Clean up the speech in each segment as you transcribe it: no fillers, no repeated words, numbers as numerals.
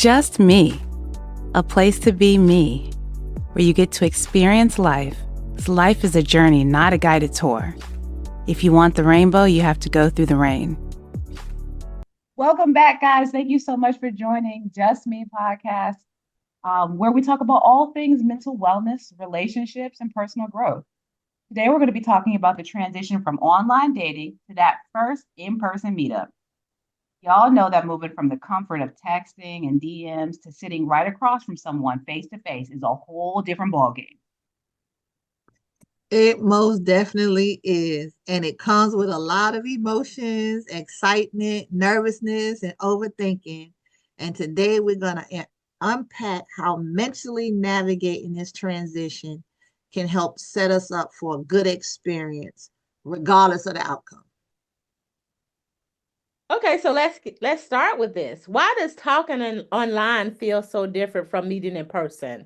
Just me, a place to be me, where you get to experience life. 'Cause life is a journey, not a guided tour. If you want the rainbow, you have to go through the rain. Welcome back, guys. Thank you so much for joining Just Me podcast, where we talk about all things mental wellness, relationships, and personal growth. Today, we're going to be talking about the transition from online dating to that first in person meetup. Y'all know that moving from the comfort of texting and DMs to sitting right across from someone face to face is a whole different ballgame. It most definitely is. And it comes with a lot of emotions, excitement, nervousness, and overthinking. And today we're going to unpack how mentally navigating this transition can help set us up for a good experience, regardless of the outcome. Okay, so let's start with this. Why does talking online feel so different from meeting in person?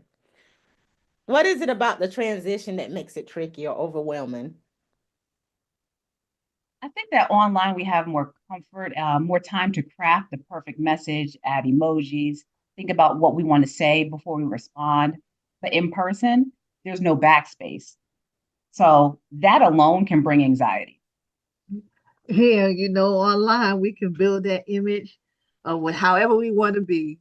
What is it about the transition that makes it tricky or overwhelming? I think that online we have more comfort, more time to craft the perfect message, add emojis, think about what we want to say before we respond. But in person, there's no backspace. So that alone can bring anxiety. Here, online we can build that image of what however we want to be.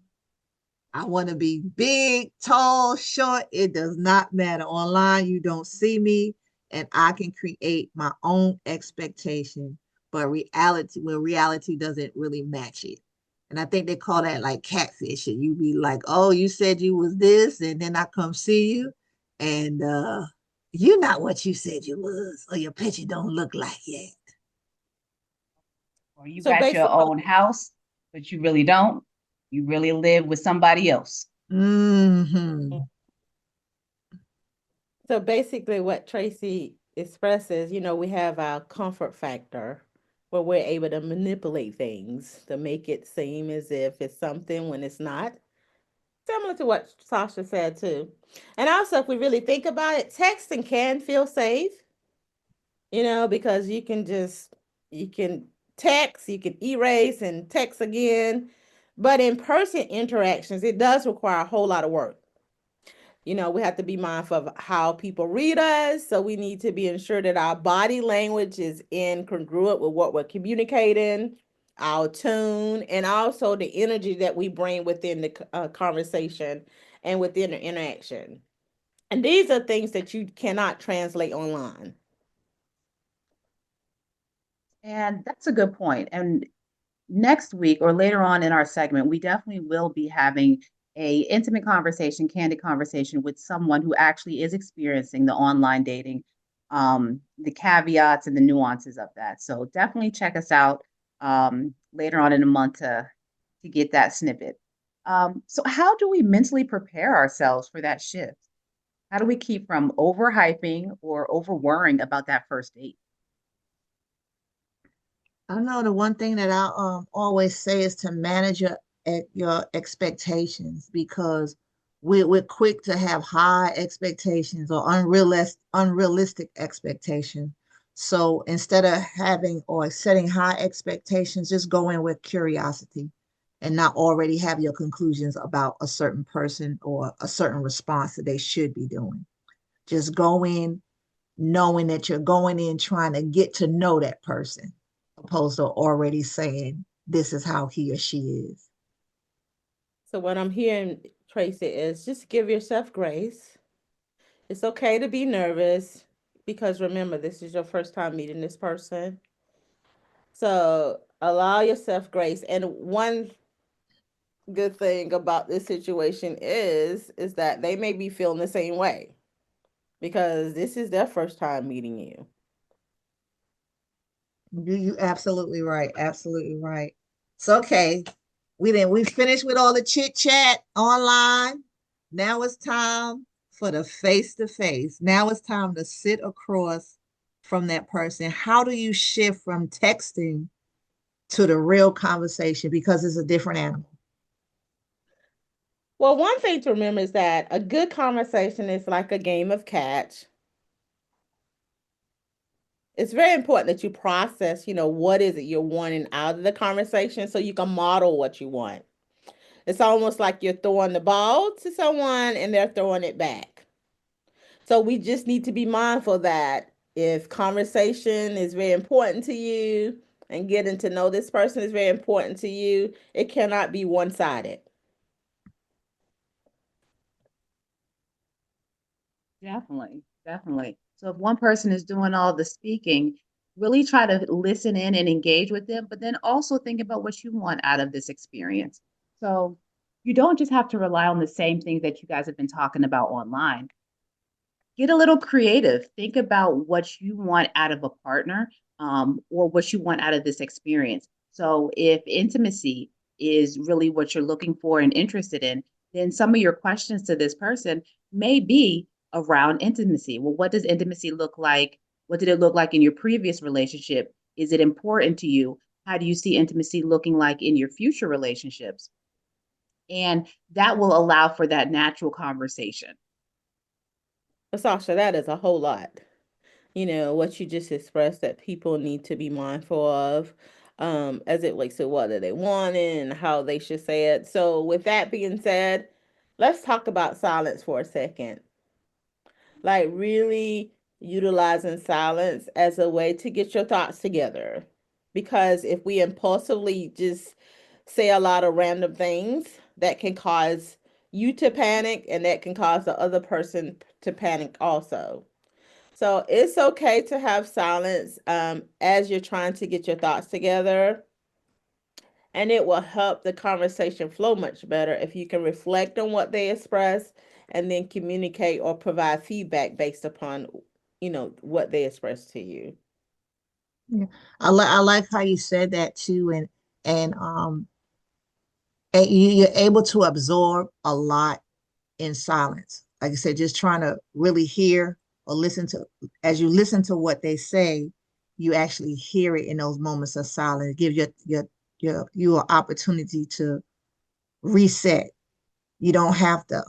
I want to be big, tall, short. It does not matter. Online, you don't see me, and I can create my own expectation. But reality doesn't really match it. And I think they call that like catfishing. You be like, oh, you said you was this, and then I come see you, and you're not what you said you was, or your picture don't look like it. Or you So got your basically, own house, but you really don't. You really live with somebody else. Hmm. what Tracy expresses, we have our comfort factor where we're able to manipulate things to make it seem as if it's something when it's not. Similar to what Sasha said too. And also, if we really think about it, texting can feel safe, because you can text, you can erase and text again. But in person interactions, it does require a whole lot of work. We have to be mindful of how people read us. So we need to be ensured that our body language is in congruent with what we're communicating, our tone, and also the energy that we bring within the conversation and within the interaction. And these are things that you cannot translate online. And that's a good point. And next week or later on in our segment, we definitely will be having a intimate conversation, candid conversation with someone who actually is experiencing the online dating, the caveats and the nuances of that. So definitely check us out later on in the month to get that snippet. So how do we mentally prepare ourselves for that shift? How do we keep from overhyping or over worrying about that first date? I know the one thing that I always say is to manage your expectations because we're quick to have high expectations or unrealistic expectations. So instead of having or setting high expectations, just go in with curiosity and not already have your conclusions about a certain person or a certain response that they should be doing. Just go in knowing that you're going in trying to get to know that person, opposed to already saying this is how he or she is. So what I'm hearing, Tracy, is just give yourself grace. It's okay to be nervous because remember, this is your first time meeting this person. So allow yourself grace. And one good thing about this situation is that they may be feeling the same way because this is their first time meeting you. You absolutely right. Absolutely right. So okay, we finished with all the chit chat online. Now it's time for the face to face. Now it's time to sit across from that person. How do you shift from texting to the real conversation because it's a different animal? Well, one thing to remember is that a good conversation is like a game of catch. It's very important that you process, what is it you're wanting out of the conversation so you can model what you want. It's almost like you're throwing the ball to someone and they're throwing it back. So we just need to be mindful that if conversation is very important to you and getting to know this person is very important to you, it cannot be one-sided. Definitely, definitely. So if one person is doing all the speaking, really try to listen in and engage with them, but then also think about what you want out of this experience. So you don't just have to rely on the same things that you guys have been talking about online. Get a little creative. Think about what you want out of a partner, or what you want out of this experience. So if intimacy is really what you're looking for and interested in, then some of your questions to this person may be around intimacy. Well, what does intimacy look like? What did it look like in your previous relationship? Is it important to you? How do you see intimacy looking like in your future relationships? And that will allow for that natural conversation. But Sasha, that is a whole lot. What you just expressed that people need to be mindful of, as it relates to what they want and how they should say it. So with that being said, let's talk about silence for a second. Like really utilizing silence as a way to get your thoughts together. Because if we impulsively just say a lot of random things, that can cause you to panic and that can cause the other person to panic also. So it's okay to have silence as you're trying to get your thoughts together. And it will help the conversation flow much better if you can reflect on what they express and then communicate or provide feedback based upon, what they express to you. Yeah. I like how you said that too, and you're able to absorb a lot in silence. Like I said, just trying to really hear or listen to, as you listen to what they say, you actually hear it in those moments of silence. It gives you an opportunity to reset. You don't have to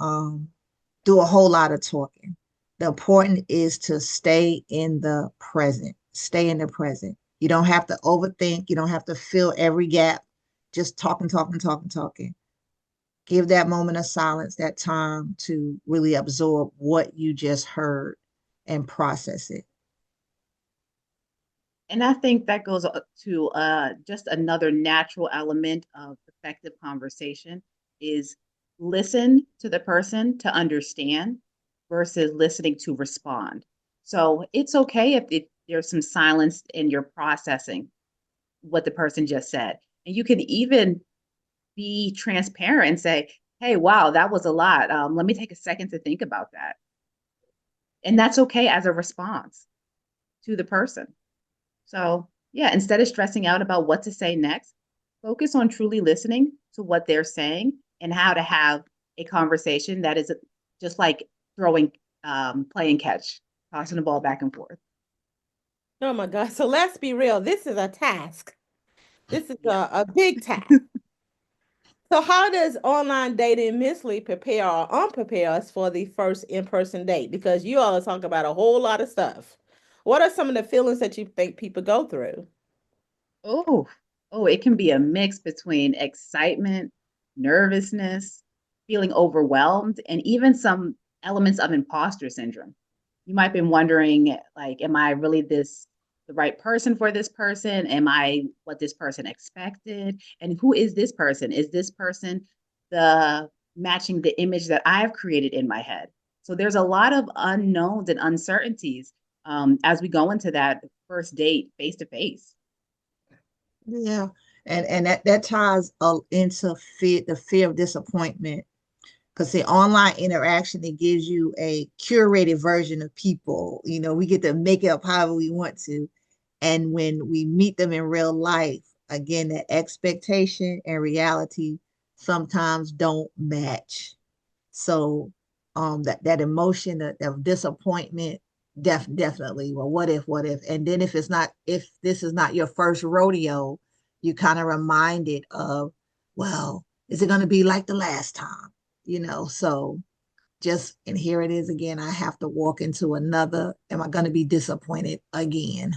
do a whole lot of talking. The important is to stay in the present. Stay in the present. You don't have to overthink. You don't have to fill every gap. Just talking, talking, talking, talking. Give that moment of silence, that time to really absorb what you just heard and process it. And I think that goes to just another natural element of effective conversation is listen to the person to understand versus listening to respond. So it's okay if there's some silence in your processing what the person just said. And you can even be transparent and say, hey, wow, that was a lot. Let me take a second to think about that. And that's okay as a response to the person. So, yeah, instead of stressing out about what to say next, focus on truly listening to what they're saying and how to have a conversation that is just like throwing, playing catch, tossing the ball back and forth. Oh my God. So let's be real. This is a task. This is Yeah. a big task. So how does online dating mentally prepare or unprepare us for the first in-person date? Because you all talk about a whole lot of stuff. What are some of the feelings that you think people go through? Oh, oh, it can be a mix between excitement, nervousness, feeling overwhelmed, and even some elements of imposter syndrome. You might be wondering, like, am I really the right person for this person? Am I what this person expected? And who is this person? Is this person the matching the image that I've created in my head? So there's a lot of unknowns and uncertainties as we go into that first date face to face. Yeah. And that ties into the fear of disappointment. Because the online interaction, it gives you a curated version of people. We get to make it up however we want to. And when we meet them in real life, again, that expectation and reality sometimes don't match. So that emotion of disappointment, definitely. Well, what if? And then if this is not your first rodeo, you kind of reminded of, well, is it going to be like the last time? So just, and here it is again. I have to walk into another. Am I going to be disappointed again?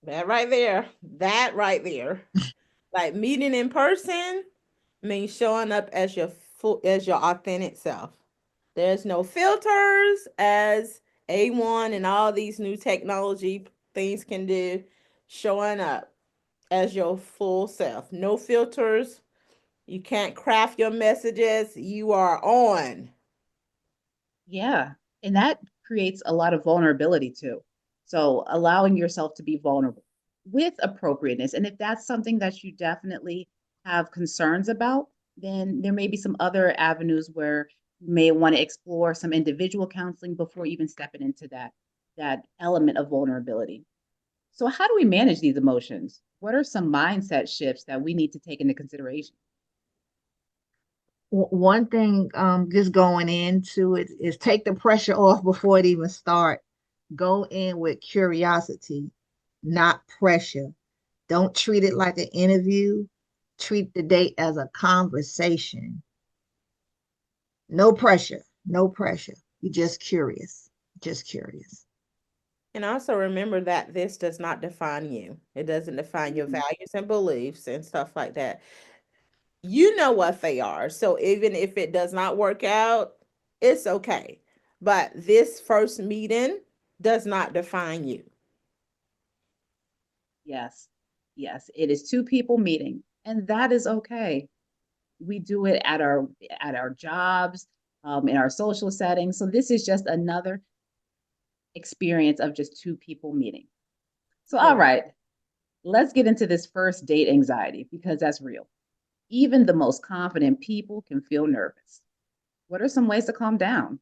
That right there. That right there. Like meeting in person, means showing up as your authentic self. There's no filters, as A1 and all these new technology things can do. Showing up as your full self. No filters. You can't craft your messages. You are on. Yeah. And that creates a lot of vulnerability too. So allowing yourself to be vulnerable with appropriateness. And if that's something that you definitely have concerns about, then there may be some other avenues where you may want to explore some individual counseling before even stepping into that element of vulnerability. So how do we manage these emotions? What are some mindset shifts that we need to take into consideration? One thing, just going into it, is take the pressure off before it even start. Go in with curiosity, not pressure. Don't treat it like an interview. Treat the date as a conversation. No pressure, no pressure. You're just curious, just curious. And also remember that this does not define you. It doesn't define your Mhm. values and beliefs and stuff like that. You know what they are. So even if it does not work out, it's okay. But this first meeting does not define you. Yes. Yes. It is two people meeting, and that is okay. We do it at our jobs, in our social settings. So this is just another experience of just two people meeting. So all Correct. right, let's get into this first date anxiety because that's real. Even the most confident people can feel nervous. What are some ways to calm down?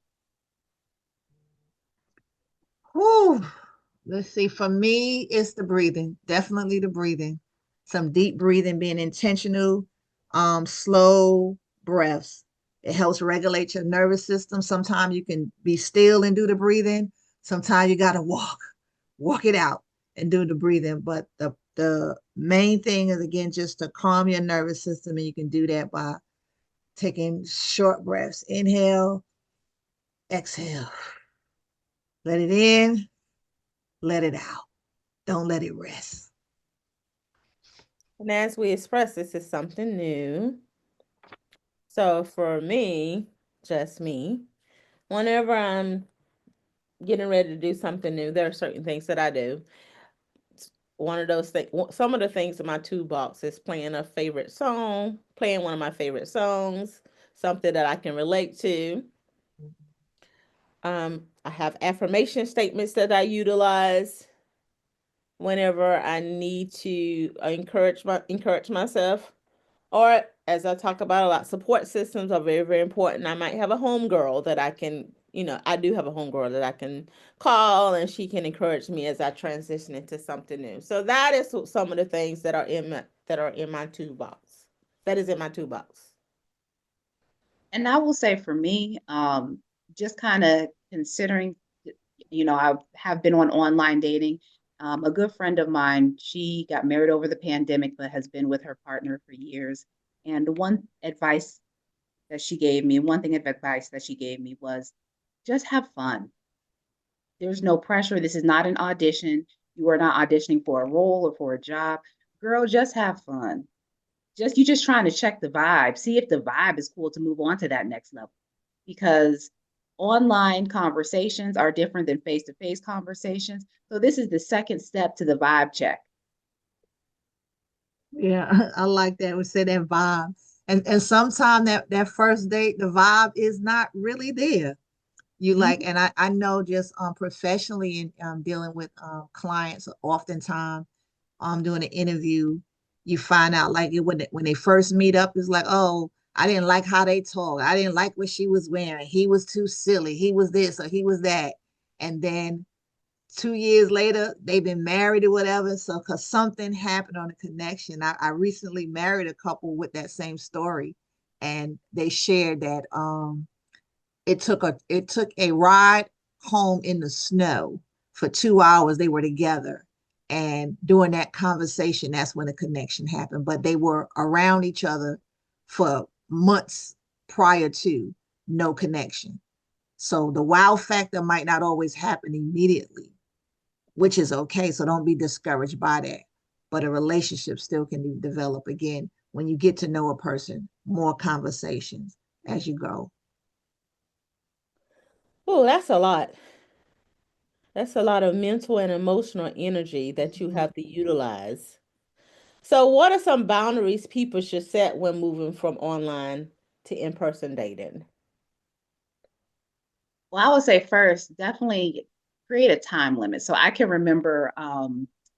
Whew. Let's see. For me, it's the breathing. Definitely the breathing. Some deep breathing, being intentional, slow breaths. It helps regulate your nervous system. Sometimes you can be still and do the breathing. Sometimes you gotta walk it out and do the breathing. But the main thing is, again, just to calm your nervous system, and you can do that by taking short breaths. Inhale, exhale. Let it in, let it out. Don't let it rest. And as we express, this is something new. So for me, just me, whenever I'm getting ready to do something new, there are certain things that I do. One of those things, some of the things in my toolbox is playing a favorite song, playing one of my favorite songs, something that I can relate to. I have affirmation statements that I utilize whenever I need to encourage myself. Or as I talk about a lot, support systems are very, very important. I might have a homegirl that I can, I do have a homegirl that I can call and she can encourage me as I transition into something new. So that is some of the things that are in my toolbox. That is in my toolbox. And I will say for me, just kind of considering, I have been on online dating. A good friend of mine, she got married over the pandemic, but has been with her partner for years. And the one thing of advice that she gave me was just have fun. There's no pressure. This is not an audition. You are not auditioning for a role or for a job. Girl, just have fun. You just trying to check the vibe, see if the vibe is cool to move on to that next level. Because online conversations are different than face-to-face conversations. So this is the second step to the vibe check. Yeah, I like that. We say that vibe. And sometimes that first date, the vibe is not really there. You like, Mhm. and I know just professionally in dealing with clients, oftentimes doing an interview, you find out like when they first meet up, it's like, oh, I didn't like how they talk. I didn't like what she was wearing. He was too silly. He was this or he was that. And then 2 years later, they've been married or whatever. So, because something happened on a connection. I recently married a couple with that same story, and they shared that it took a ride home in the snow for 2 hours. They were together, and during that conversation, that's when the connection happened. But they were around each other for months prior to, no connection. So the wow factor might not always happen immediately, which is okay. So don't be discouraged by that. But a relationship still can develop again when you get to know a person, more conversations as you go. Oh, that's a lot. That's a lot of mental and emotional energy that you Mhm. have to utilize. So, what are some boundaries people should set when moving from online to in-person dating? Well, I would say first, definitely create a time limit. So I can remember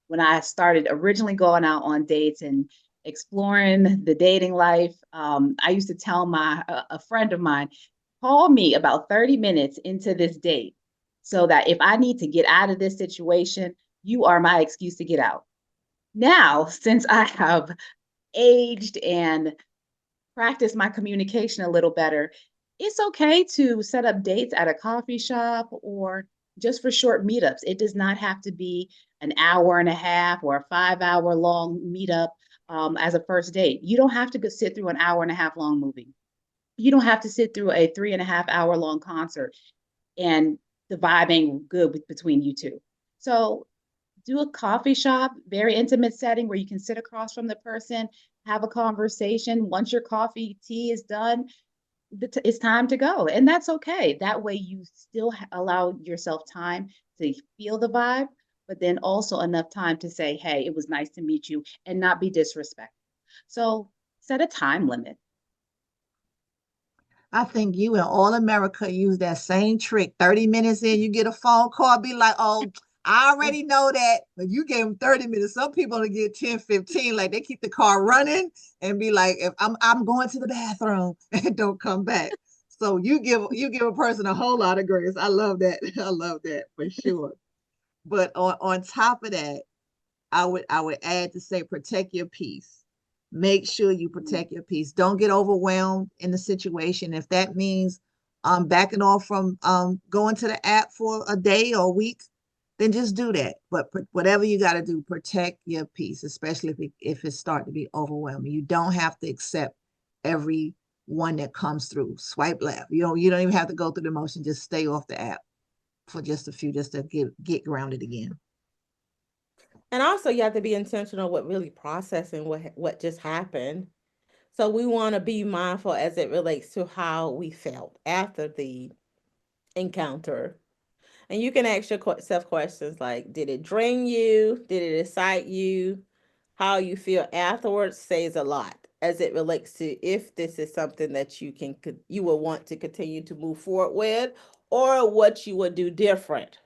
when I started originally going out on dates and exploring the dating life. I used to tell a friend of mine, call me about 30 minutes into this date so that if I need to get out of this situation, you are my excuse to get out. Now, since I have aged and practice my communication a little better, it's okay to set up dates at a coffee shop or just for short meetups. It does not have to be an hour and a half or a 5 hour long meetup as a first date. You don't have to go sit through an hour and a half long movie. You don't have to sit through a 3.5 hour long concert and the vibe ain't good between you two. So do a coffee shop, very intimate setting where you can sit across from the person, have a conversation. Once your coffee, tea is done, it's time to go. And that's okay. That way you still allow yourself time to feel the vibe, but then also enough time to say, hey, it was nice to meet you and not be disrespectful. So set a time limit. I think you and all America use that same trick. 30 minutes in, you get a phone call, be like, oh, I already know that. But you gave them 30 minutes. Some people only get 10, 15. Like they keep the car running and be like, if I'm going to the bathroom and don't come back. So you give a person a whole lot of grace. I love that. I love that for sure. But on top of that, I would add to say protect your peace. Make sure you Mm. protect your peace. Don't get overwhelmed in the situation. If that means backing off from going to the app for a day or a week, then just do that. But whatever you got to do, protect your peace, especially if it start to be overwhelming. You don't have to accept every one that comes through. Swipe left. You don't even have to go through the motion. Just stay off the app for just a few, just to get grounded again. And also, you have to be intentional with really processing what just happened. So we want to be mindful as it relates to how we felt after the encounter. And you can ask yourself questions like, did it drain you? Did it excite you? How you feel afterwards says a lot as it relates to if this is something that you will want to continue to move forward with, or what you would do different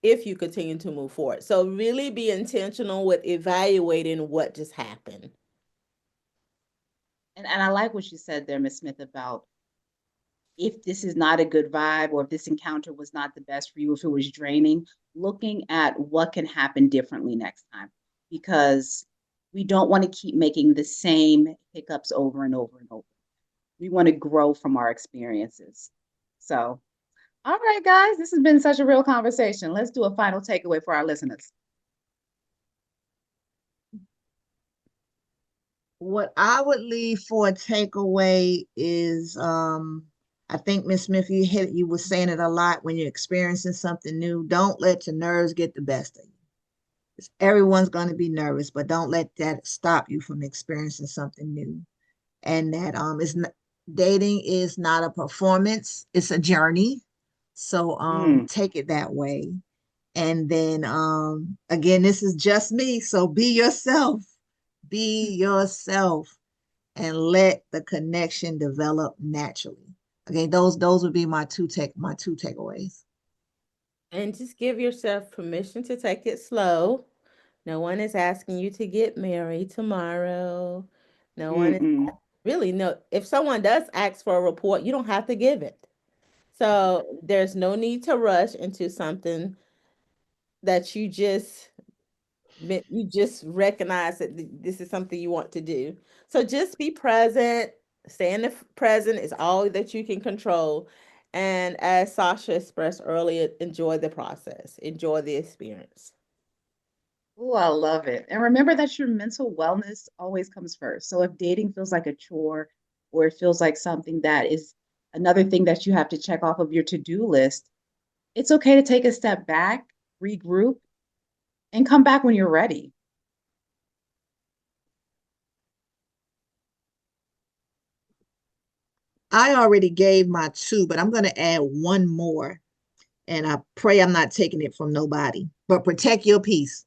if you continue to move forward. So really be intentional with evaluating what just happened. And I like what you said there, Miss Smith, about if this is not a good vibe or if this encounter was not the best for you, if it was draining, looking at what can happen differently next time because we don't want to keep making the same hiccups over and over and over. We want to grow from our experiences. So, all right, guys, this has been such a real conversation. Let's do a final takeaway for our listeners. What I would leave for a takeaway is I think Miss Smith, you were saying it a lot when you're experiencing something new. Don't let your nerves get the best of you. Everyone's going to be nervous, but don't let that stop you from experiencing something new. And that dating is not a performance, it's a journey. So Mm. take it that way. And then again, this is just me. So be yourself. Be yourself and let the connection develop naturally. Okay, those would be my two takeaways. And just give yourself permission to take it slow. No one is asking you to get married tomorrow. No one is Mm-mm. really no. If someone does ask for a report, you don't have to give it. So there's no need to rush into something that you just recognize that this is something you want to do. So just be present. Stay in the present is all that you can control. And as Sasha expressed earlier, enjoy the process, enjoy the experience. Oh, I love it. And remember that your mental wellness always comes first. So if dating feels like a chore or it feels like something that is another thing that you have to check off of your to-do list, it's okay to take a step back, regroup, and come back when you're ready. I already gave my 2, but I'm going to add one more. And I pray I'm not taking it from nobody. But protect your peace.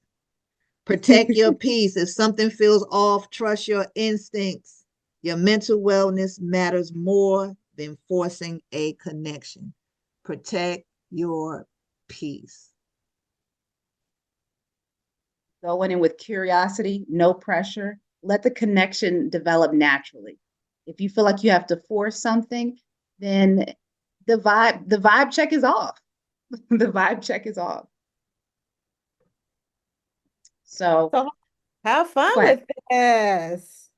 Protect your peace. If something feels off, trust your instincts. Your mental wellness matters more than forcing a connection. Protect your peace. Going in with curiosity, no pressure. Let the connection develop naturally. If you feel like you have to force something, then the vibe check is off. The vibe check is off. So So have fun go ahead. with this.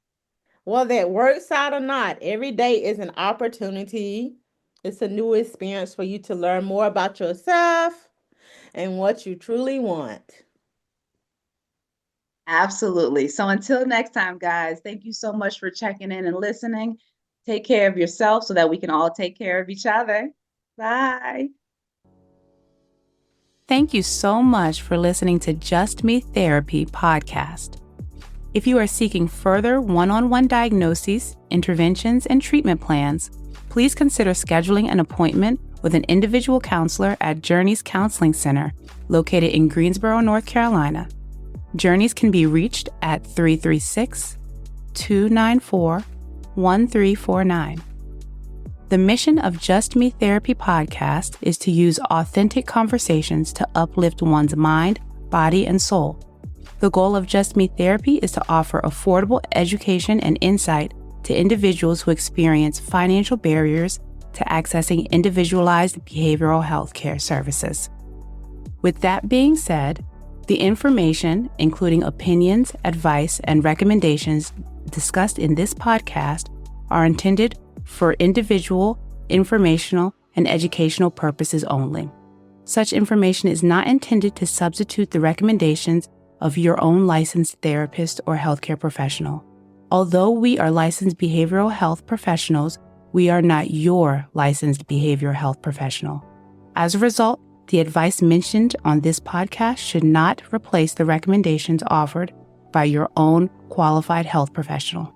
Whether it works out or not, every day is an opportunity. It's a new experience for you to learn more about yourself and what you truly want. Absolutely. So until next time, guys, thank you so much for checking in and listening. Take care of yourself so that we can all take care of each other. Bye. Thank you so much for listening to Just Me Therapy podcast. If you are seeking further one-on-one diagnoses, interventions, and treatment plans, please consider scheduling an appointment with an individual counselor at Journeys Counseling Center, located in Greensboro, North Carolina. Journeys can be reached at 336-294-1349. The mission of Just Me Therapy podcast is to use authentic conversations to uplift one's mind, body, and soul. The goal of Just Me Therapy is to offer affordable education and insight to individuals who experience financial barriers to accessing individualized behavioral health care services. With that being said, the information, including opinions, advice, and recommendations discussed in this podcast, are intended for individual, informational, and educational purposes only. Such information is not intended to substitute the recommendations of your own licensed therapist or healthcare professional. Although we are licensed behavioral health professionals, we are not your licensed behavioral health professional. As a result, the advice mentioned on this podcast should not replace the recommendations offered by your own qualified health professional.